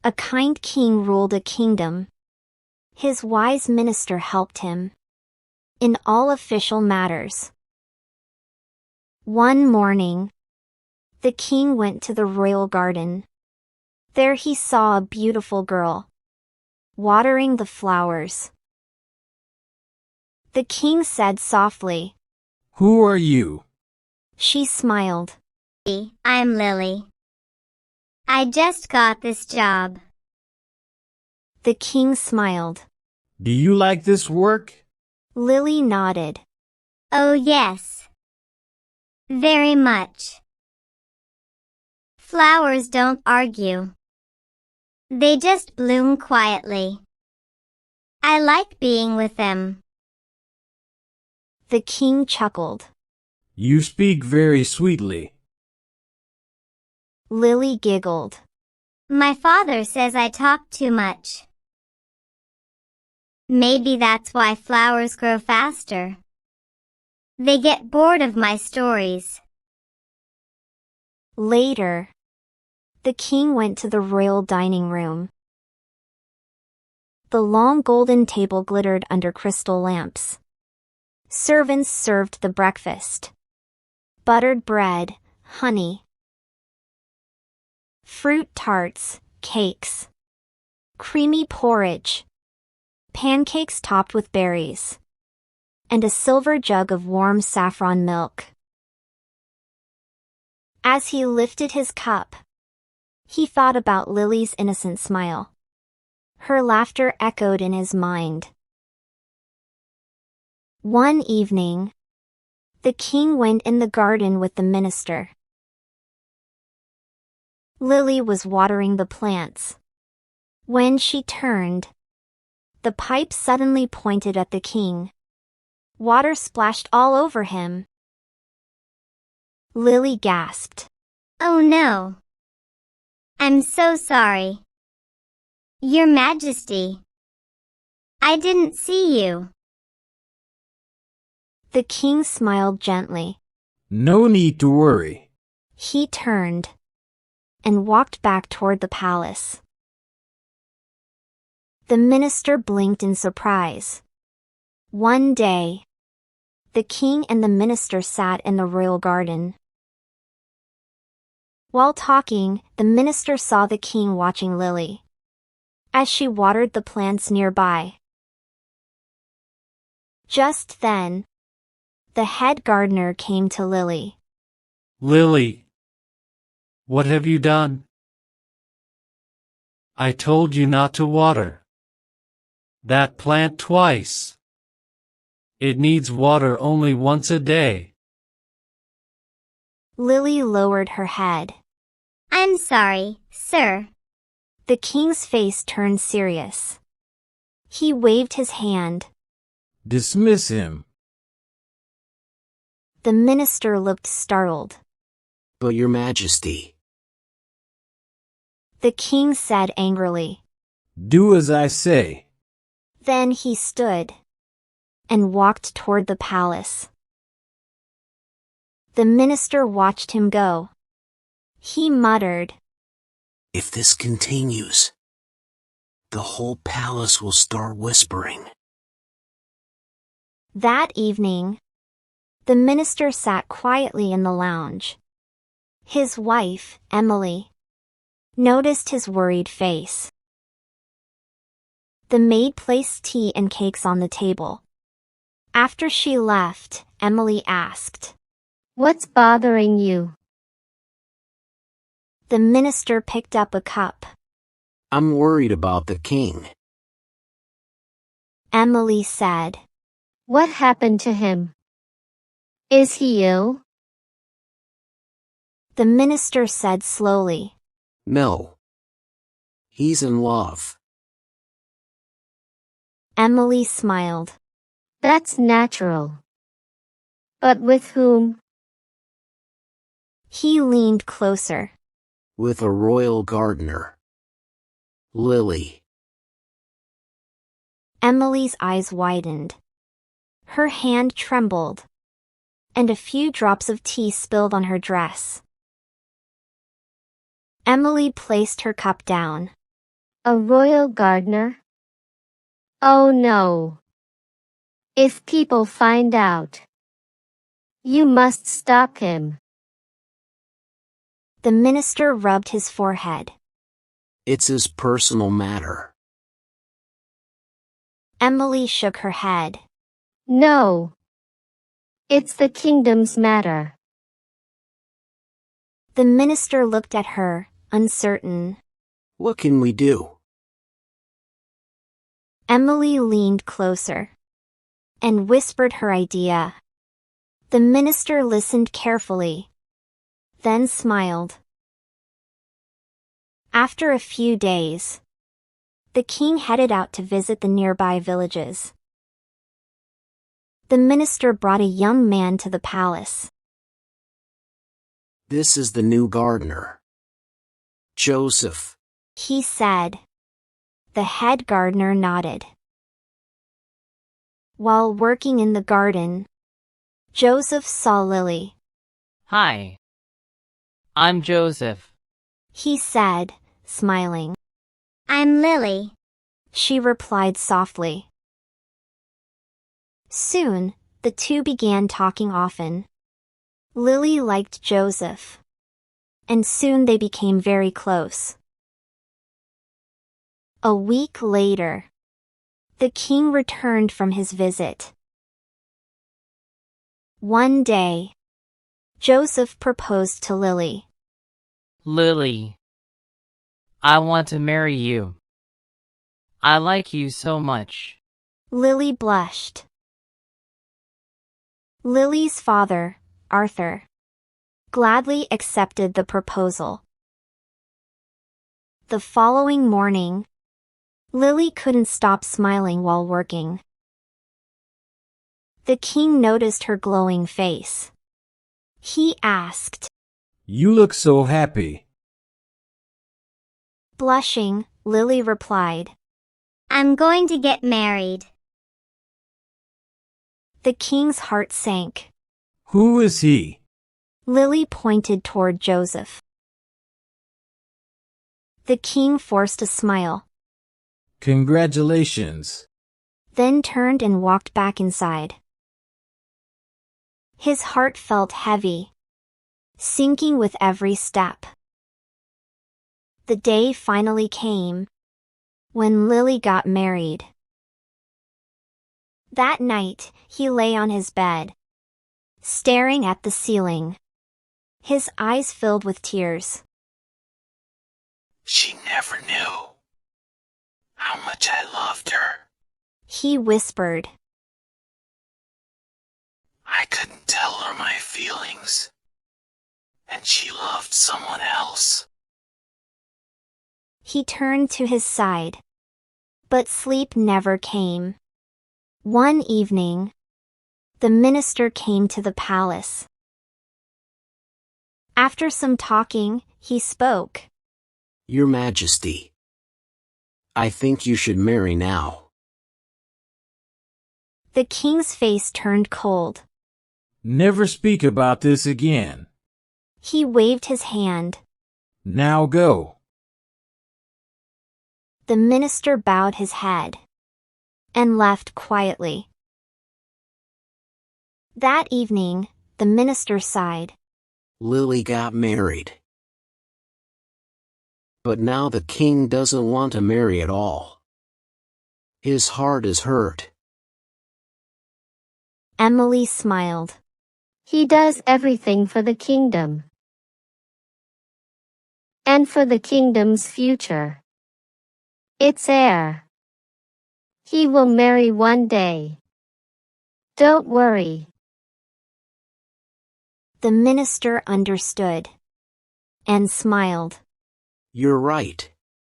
A kind king ruled a kingdom. His wise minister helped him in all official matters. One morning, the king went to the royal garden. There he saw a beautiful girl watering the flowers. The king said softly, "Who are you?" She smiled. I'm Lily. I just got this job. The king smiled. "Do you like this work?" Lily nodded. Oh yes. Very much. Flowers don't argue. They just bloom quietly. I like being with them. The king chuckled. "You speak very sweetly." Lily giggled. My father says I talk too much. Maybe that's why flowers grow faster. They get bored of my stories. Later, the king went to the royal dining room. The long golden table glittered under crystal lamps. Servants served the breakfast. Buttered bread, honey, fruit tarts, cakes, creamy porridge, pancakes topped with berries, and a silver jug of warm saffron milk. As he lifted his cup, he thought about Lily's innocent smile. Her laughter echoed in his mind. One evening, the king went in the garden with the minister. Lily was watering the plants. When she turned, the pipe suddenly pointed at the king. Water splashed all over him. Lily gasped. Oh no. I'm so sorry. Your Majesty. I didn't see you. The king smiled gently. "No need to worry." He turned and walked back toward the palace. The minister blinked in surprise. One day, the king and the minister sat in the royal garden. While talking, the minister saw the king watching Lily as she watered the plants nearby. Just then, the head gardener came to Lily. "Lily, what have you done? I told you not to water that plant twice. It needs water only once a day." Lily lowered her head. I'm sorry, sir. The king's face turned serious. He waved his hand. "Dismiss him." The minister looked startled. But your Majesty. The king said angrily. "Do as I say." Then he stood and walked toward the palace. The minister watched him go. He muttered, If this continues, the whole palace will start whispering. That evening, the minister sat quietly in the lounge. His wife, Emily, noticed his worried face. The maid placed tea and cakes on the table. After she left, Emily asked, What's bothering you? The minister picked up a cup. I'm worried about the king. Emily said, What happened to him? Is he ill? The minister said slowly, No. He's in love. Emily smiled. That's natural. But with whom? He leaned closer. With a royal gardener. Lily. Emily's eyes widened. Her hand trembled, and a few drops of tea spilled on her dress. Emily placed her cup down. A royal gardener? Oh no. If people find out, you must stop him. The minister rubbed his forehead. It's his personal matter. Emily shook her head. No. It's the kingdom's matter. The minister looked at her, uncertain. What can we do? Emily leaned closer and whispered her idea. The minister listened carefully, then smiled. After a few days, the king headed out to visit the nearby villages. The minister brought a young man to the palace. This is the new gardener, Joseph, He said. The head gardener nodded. While working in the garden, Joseph saw Lily. Hi. I'm Joseph. He said, smiling. I'm Lily. She replied softly. Soon, the two began talking often. Lily liked Joseph, and soon they became very close. A week later, the king returned from his visit. One day, Joseph proposed to Lily. Lily. I want to marry you. I like you so much. Lily blushed. Lily's father, Arthur, gladly accepted the proposal. The following morning, Lily couldn't stop smiling while working. The king noticed her glowing face. He asked, You look so happy. Blushing, Lily replied. I'm going to get married. The king's heart sank. Who is he? Lily pointed toward Joseph. The king forced a smile, Congratulations. then turned and walked back inside. His heart felt heavy, sinking with every step. The day finally came, when Lily got married. That night, he lay on his bed, staring at the ceiling, his eyes filled with tears. She never knew how much I loved her. He whispered. I couldn't tell her my feelings, and she loved someone else. He turned to his side, but sleep never came. One evening, the minister came to the palace. After some talking, he spoke. Your Majesty, I think you should marry now. The king's face turned cold. Never speak about this again. He waved his hand. Now go. The minister bowed his head and left quietly. That evening, the minister sighed. Lily got married. But now the king doesn't want to marry at all. His heart is hurt. Emily smiled. He does everything for the kingdom. And for the kingdom's future. Its heir. He will marry one day. Don't worry. The minister understood and smiled. You're right.